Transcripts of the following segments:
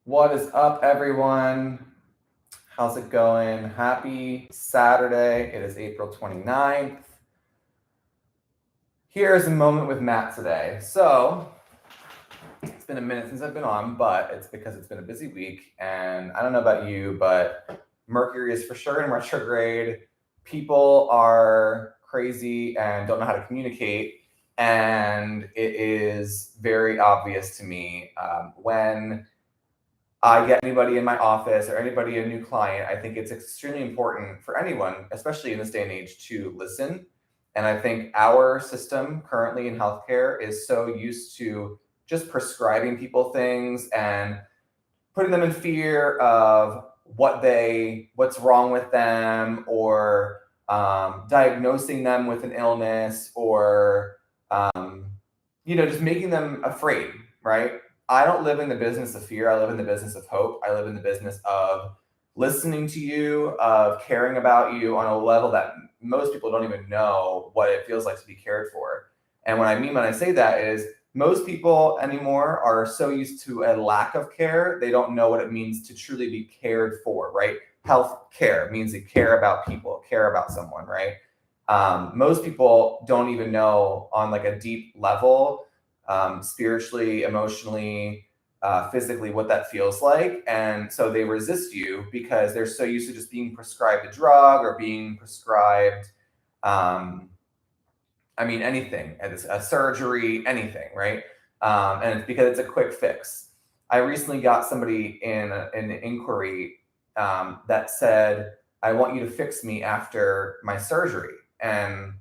What is up, everyone? How's it going? Happy Saturday. It is April 29th. Here is a moment with Matt today. So, it's been a minute since I've been on, but it's because it's been a busy week. And I don't know about you, but Mercury is for sure in retrograde. People are crazy and don't know how to communicate. And it is very obvious to me when I get anybody in my office or anybody, a new client, I think it's extremely important for anyone, especially in this day and age, to listen. And I think our system currently in healthcare is so used to just prescribing people things and putting them in fear of what's wrong with them, or diagnosing them with an illness, or just making them afraid, right? I don't live in the business of fear. I live in the business of hope. I live in the business of listening to you, of caring about you on a level that most people don't even know what it feels like to be cared for. And what I mean when I say that is most people anymore are so used to a lack of care, they don't know what it means to truly be cared for, right? Health care means to care about people, care about someone, right? Most people don't even know on like a deep level, spiritually, emotionally, physically, what that feels like. And so they resist you because they're so used to just being prescribed a drug or being prescribed, anything, a surgery, anything, right? And it's because it's a quick fix. I recently got somebody in an inquiry that said, I want you to fix me after my surgery. And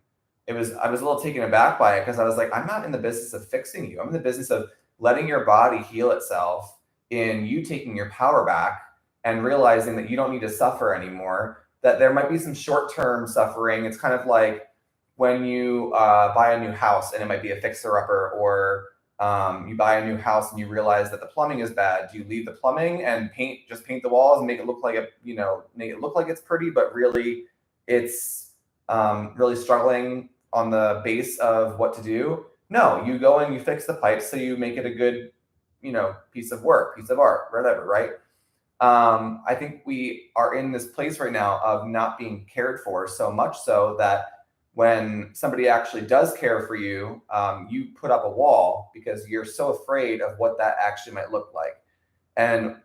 I was a little taken aback by it because I was like, I'm not in the business of fixing you. I'm in the business of letting your body heal itself, in you taking your power back and realizing that you don't need to suffer anymore, that there might be some short-term suffering. It's kind of like when you buy a new house and it might be a fixer-upper, or you buy a new house and you realize that the plumbing is bad. Do you leave the plumbing and paint the walls and make it look like it's pretty, but really it's really struggling on the base of what to do? No, you go and you fix the pipes so you make it a good, piece of art, whatever, right? I think we are in this place right now of not being cared for, so much so that when somebody actually does care for you, you put up a wall because you're so afraid of what that actually might look like. And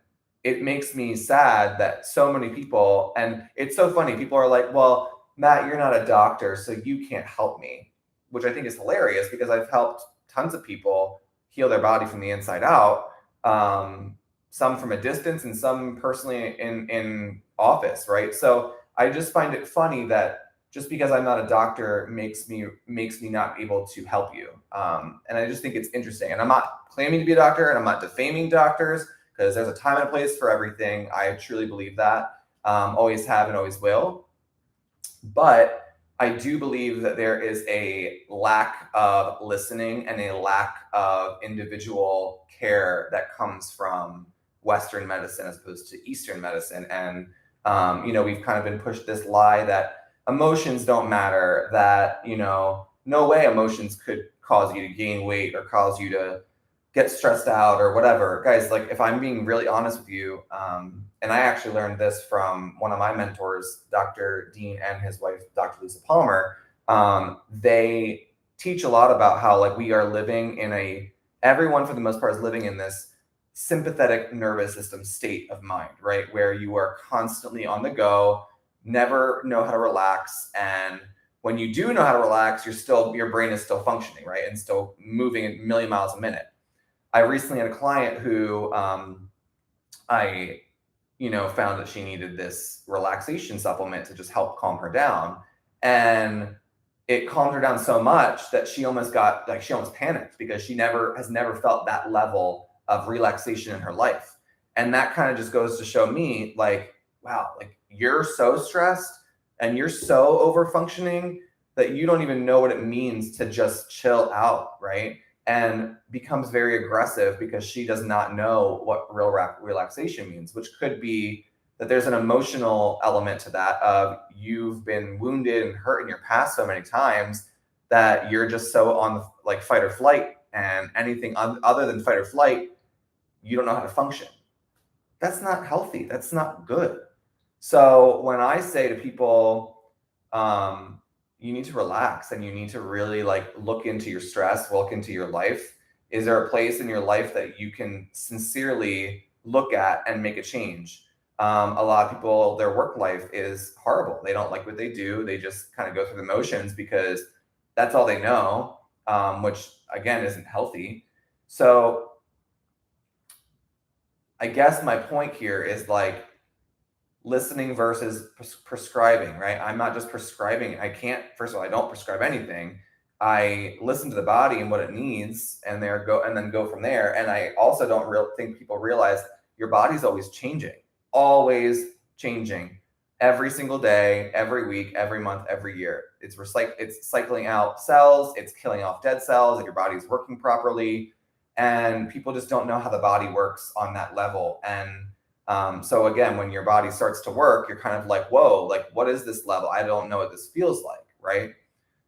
it makes me sad that so many people, and it's so funny, people are like, well, Matt, you're not a doctor, so you can't help me, which I think is hilarious because I've helped tons of people heal their body from the inside out, some from a distance and some personally in office, right? So I just find it funny that just because I'm not a doctor makes me not able to help you. And I just think it's interesting. And I'm not claiming to be a doctor, and I'm not defaming doctors, because there's a time and a place for everything. I truly believe that, always have and always will. But I do believe that there is a lack of listening and a lack of individual care that comes from Western medicine as opposed to Eastern medicine. And, we've kind of been pushed this lie that emotions don't matter, that, no way emotions could cause you to gain weight or cause you to get stressed out or whatever. Guys, like, if I'm being really honest with you, and I actually learned this from one of my mentors, Dr. Dean, and his wife, Dr. Lisa Palmer. They teach a lot about how, like, we are living in everyone for the most part is living in this sympathetic nervous system state of mind, right? Where you are constantly on the go, never know how to relax. And when you do know how to relax, your brain is still functioning, right? And still moving a million miles a minute. I recently had a client who I found that she needed this relaxation supplement to just help calm her down. And it calmed her down so much that she almost panicked, because she has never felt that level of relaxation in her life. And that kind of just goes to show me, like, wow, like, you're so stressed and you're so over functioning that you don't even know what it means to just chill out, right? And becomes very aggressive because she does not know what real relaxation means, which could be that there's an emotional element to that, of you've been wounded and hurt in your past so many times that you're just so on the, like, fight or flight, and anything other than fight or flight, you don't know how to function. That's not healthy. That's not good. So when I say to people, you need to relax and you need to really like look into your stress, look into your life. Is there a place in your life that you can sincerely look at and make a change? A lot of people, their work life is horrible. They don't like what they do. They just kind of go through the motions because that's all they know, which again isn't healthy. So I guess my point here is like listening versus prescribing, right? I'm not just prescribing. I can't, first of all, I don't prescribe anything. I listen to the body and what it needs and then go from there. And I also don't think people realize your body's always changing every single day, every week, every month, every year. It's cycling out cells, it's killing off dead cells, and your body's working properly. And people just don't know how the body works on that level. And so again, when your body starts to work, you're kind of like, whoa, like, what is this level? I don't know what this feels like, right?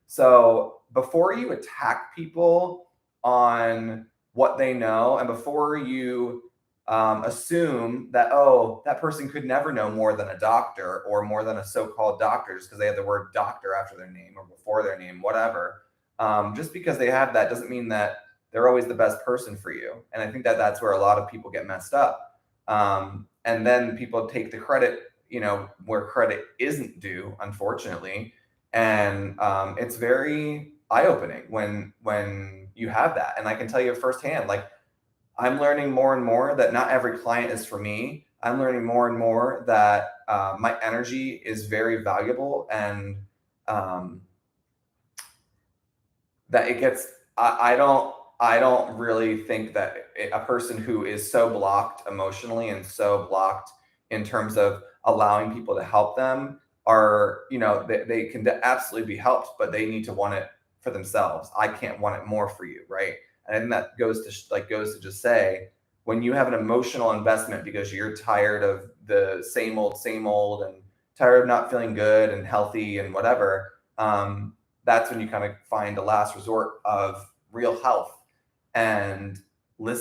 So before you attack people on what they know, and before you assume that, oh, that person could never know more than a doctor or more than a so-called doctor just because they have the word doctor after their name or before their name, whatever. Just because they have that doesn't mean that they're always the best person for you. And I think that that's where a lot of people get messed up. And then people take the credit, where credit isn't due, unfortunately. And it's very eye-opening when you have that. And I can tell you firsthand, like, I'm learning more and more that not every client is for me. I'm learning more and more that my energy is very valuable, and that it gets. I don't really think that a person who is so blocked emotionally and so blocked in terms of allowing people to help them are, they can absolutely be helped, but they need to want it for themselves. I can't want it more for you, right? And I think that goes to just say, when you have an emotional investment because you're tired of the same old, and tired of not feeling good and healthy and whatever, that's when you kind of find a last resort of real health and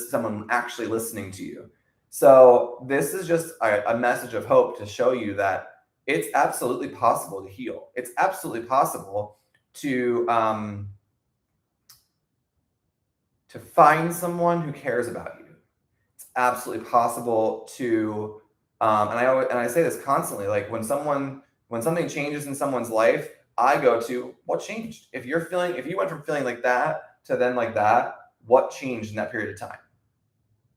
someone actually listening to you. So this is just a message of hope to show you that it's absolutely possible to heal. It's absolutely possible to find someone who cares about you. It's absolutely possible to, and I say this constantly, like when something changes in someone's life, I go to what changed. If you went from feeling like that to then like that, what changed in that period of time?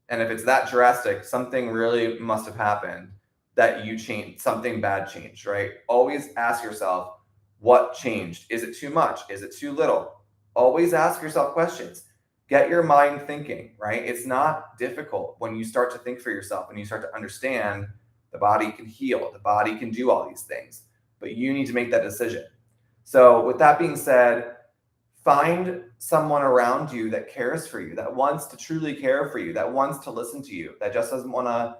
And if it's that drastic, something really must have happened that you changed, something bad changed, right? Always ask yourself, what changed? Is it too much? Is it too little? Always ask yourself questions. Get your mind thinking, right? It's not difficult when you start to think for yourself and you start to understand the body can heal, the body can do all these things, but you need to make that decision. So with that being said, find someone around you that cares for you, that wants to truly care for you, that wants to listen to you, that just doesn't want to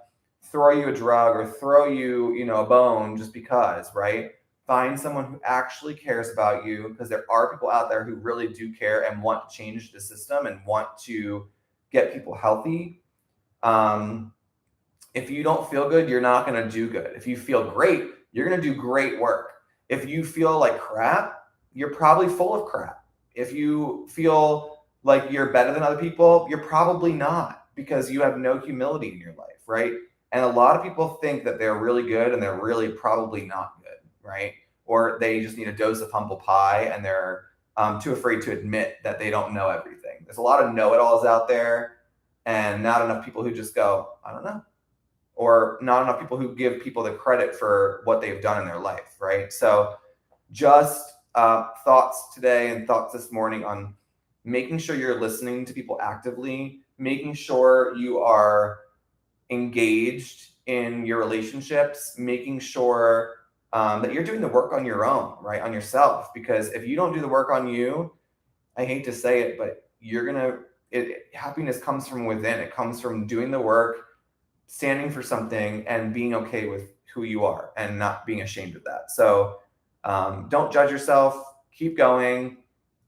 throw you a drug or throw you, a bone just because, right? Find someone who actually cares about you, because there are people out there who really do care and want to change the system and want to get people healthy. If you don't feel good, you're not going to do good. If you feel great, you're going to do great work. If you feel like crap, you're probably full of crap. If you feel like you're better than other people, you're probably not, because you have no humility in your life, right? And a lot of people think that they're really good and they're really probably not good, right? Or they just need a dose of humble pie and they're too afraid to admit that they don't know everything. There's a lot of know-it-alls out there and not enough people who just go, I don't know. Or not enough people who give people the credit for what they've done in their life, right? So just thoughts today and thoughts this morning on making sure you're listening to people actively, making sure you are engaged in your relationships, making sure that you're doing the work on your own, right? On yourself. Because if you don't do the work on you, I hate to say it, but happiness comes from within. It comes from doing the work, standing for something, and being okay with who you are and not being ashamed of that. So don't judge yourself, keep going.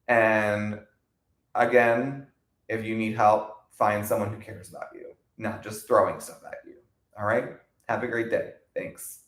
And again, if you need help, find someone who cares about you, not just throwing stuff at you. All right. Have a great day. Thanks.